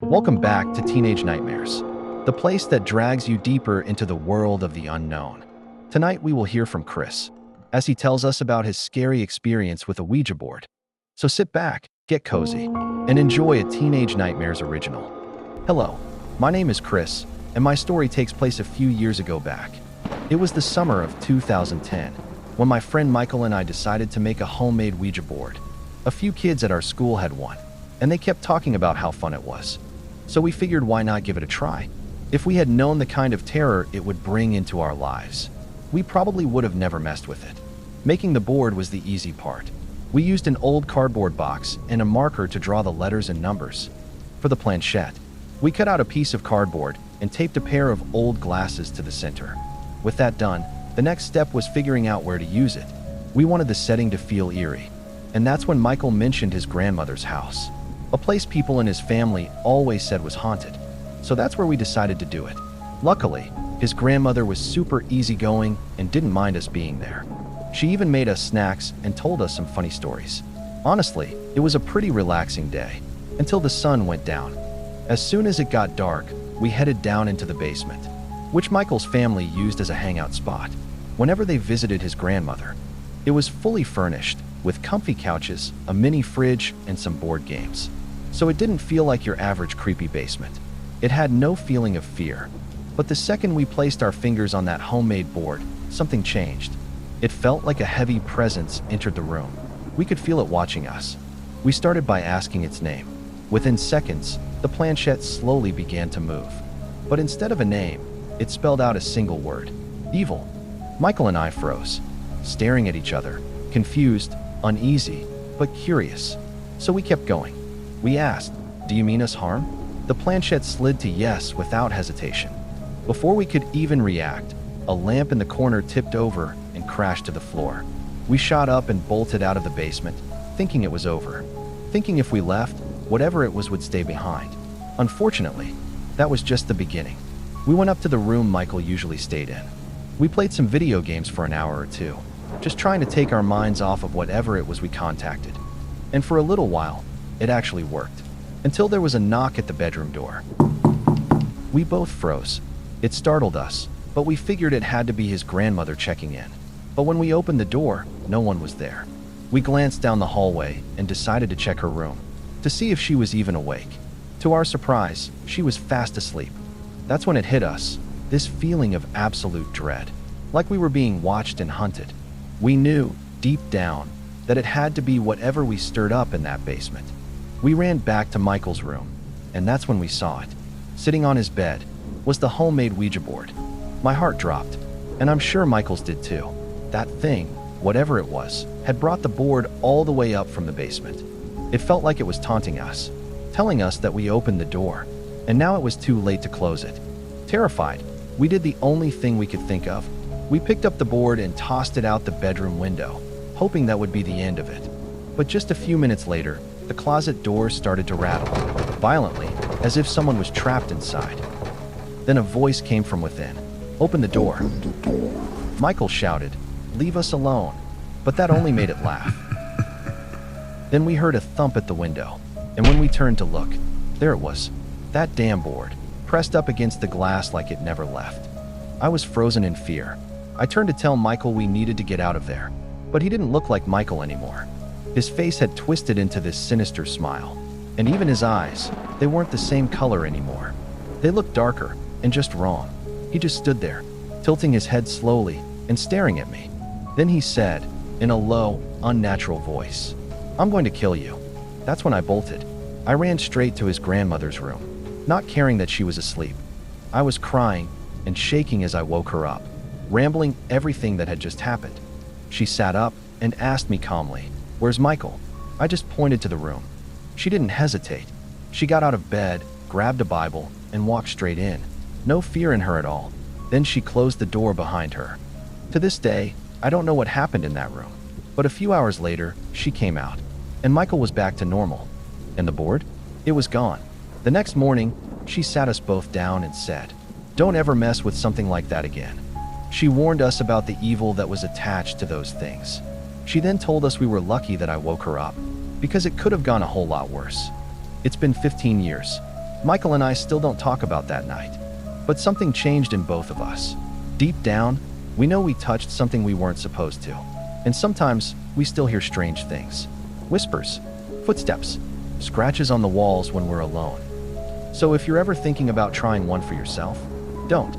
Welcome back to Teenage Nightmares, the place that drags you deeper into the world of the unknown. Tonight we will hear from Chris, as he tells us about his scary experience with a Ouija board. So sit back, get cozy, and enjoy a Teenage Nightmares original. Hello, my name is Chris, and my story takes place a few years ago back. It was the summer of 2010, when my friend Michael and I decided to make a homemade Ouija board. A few kids at our school had one, and they kept talking about how fun it was. So we figured, why not give it a try? If we had known the kind of terror it would bring into our lives, we probably would have never messed with it. Making the board was the easy part. We used an old cardboard box and a marker to draw the letters and numbers. For the planchette, we cut out a piece of cardboard and taped a pair of old glasses to the center. With that done, the next step was figuring out where to use it. We wanted the setting to feel eerie, and that's when Michael mentioned his grandmother's house, a place people in his family always said was haunted. So that's where we decided to do it. Luckily, his grandmother was super easygoing and didn't mind us being there. She even made us snacks and told us some funny stories. Honestly, it was a pretty relaxing day, until the sun went down. As soon as it got dark, we headed down into the basement, which Michael's family used as a hangout spot whenever they visited his grandmother. It was fully furnished, with comfy couches, a mini fridge, and some board games. So it didn't feel like your average creepy basement. It had no feeling of fear. But the second we placed our fingers on that homemade board, something changed. It felt like a heavy presence entered the room. We could feel it watching us. We started by asking its name. Within seconds, the planchette slowly began to move. But instead of a name, it spelled out a single word: evil. Michael and I froze, staring at each other, confused, uneasy, but curious. So we kept going. We asked, "Do you mean us harm?" The planchette slid to yes without hesitation. Before we could even react, a lamp in the corner tipped over and crashed to the floor. We shot up and bolted out of the basement, thinking it was over. Thinking if we left, whatever it was would stay behind. Unfortunately, that was just the beginning. We went up to the room Michael usually stayed in. We played some video games for an hour or two, just trying to take our minds off of whatever it was we contacted. And for a little while, it actually worked, until there was a knock at the bedroom door. We both froze. It startled us, but we figured it had to be his grandmother checking in. But when we opened the door, no one was there. We glanced down the hallway and decided to check her room, to see if she was even awake. To our surprise, she was fast asleep. That's when it hit us, this feeling of absolute dread, like we were being watched and hunted. We knew, deep down, that it had to be whatever we stirred up in that basement. We ran back to Michael's room, and that's when we saw it. Sitting on his bed was the homemade Ouija board. My heart dropped, and I'm sure Michael's did too. That thing, whatever it was, had brought the board all the way up from the basement. It felt like it was taunting us, telling us that we opened the door, and now it was too late to close it. Terrified, we did the only thing we could think of. We picked up the board and tossed it out the bedroom window, hoping that would be the end of it. But just a few minutes later, the closet door started to rattle, violently, as if someone was trapped inside. Then a voice came from within. "Open the door." Michael shouted, "Leave us alone," but that only made it laugh. Then we heard a thump at the window, and when we turned to look, there it was, that damn board, pressed up against the glass like it never left. I was frozen in fear. I turned to tell Michael we needed to get out of there, but he didn't look like Michael anymore. His face had twisted into this sinister smile, and even his eyes, they weren't the same color anymore. They looked darker and just wrong. He just stood there, tilting his head slowly and staring at me. Then he said, in a low, unnatural voice, "I'm going to kill you." That's when I bolted. I ran straight to his grandmother's room, not caring that she was asleep. I was crying and shaking as I woke her up, rambling everything that had just happened. She sat up and asked me calmly, "Where's Michael?" I just pointed to the room. She didn't hesitate. She got out of bed, grabbed a Bible, and walked straight in. No fear in her at all. Then she closed the door behind her. To this day, I don't know what happened in that room, but a few hours later, she came out, and Michael was back to normal. And the board? It was gone. The next morning, she sat us both down and said, "Don't ever mess with something like that again." She warned us about the evil that was attached to those things. She then told us we were lucky that I woke her up, because it could have gone a whole lot worse. It's been 15 years, Michael and I still don't talk about that night, but something changed in both of us. Deep down, we know we touched something we weren't supposed to, and sometimes we still hear strange things. Whispers, footsteps, scratches on the walls when we're alone. So if you're ever thinking about trying one for yourself, don't.